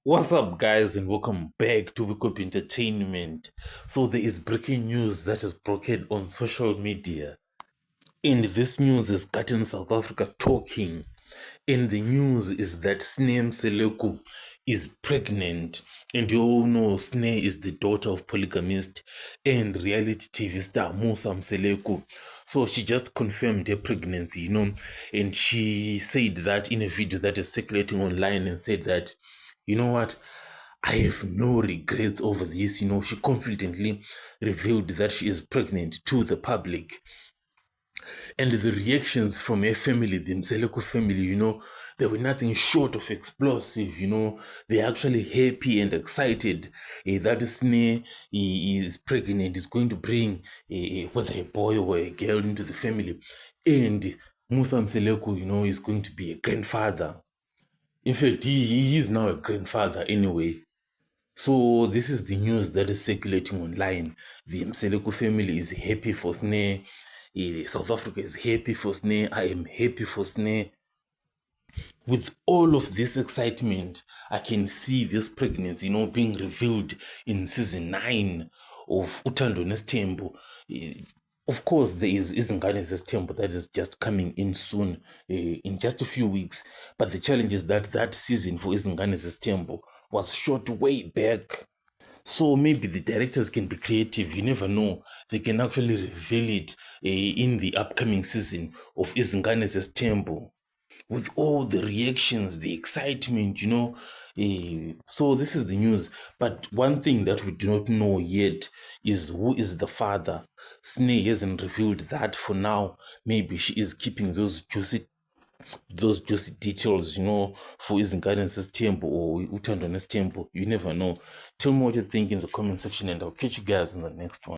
What's up, guys, and welcome back to Wake Up Entertainment. So, there is breaking news that is broken on social media, and this news is gotten South Africa talking. And the news is that Sneh Mseleku is pregnant, and you all know Sneh is the daughter of polygamist and reality TV star Musa Mseleku. So she just confirmed her pregnancy, and she said that in a video that is circulating online and said that, you know what? I have no regrets over this. She confidently revealed that she is pregnant to the public. And the reactions from her family, the Mseleku family, they were nothing short of explosive. They're actually happy and excited that Sneh is pregnant, is going to bring whether a boy or a girl into the family. And Musa Mseleku, is going to be a grandfather. In fact, he is now a grandfather anyway. So this is the news that is circulating online. The Mseleku family is happy for Sneh. South Africa is happy for Sneh. I am happy for Sneh. With all of this excitement, I can see this pregnancy, being revealed in season 9 of Utando Nestembo. Of course, there is Izingane Nestembo that is just coming in soon, in just a few weeks. But the challenge is that that season for Izingane Nestembo was shot way back. So maybe the directors can be creative. You never know. They can actually reveal it in the upcoming season of Izingane Temple with all the reactions, the excitement, So this is the news. But one thing that we do not know yet is who is the father. Sneh hasn't revealed that for now. Maybe she is keeping those juicy details, for Izingane Temple or Utandone Temple. You never know. Tell me what you think in the comment section, and I'll catch you guys in the next one.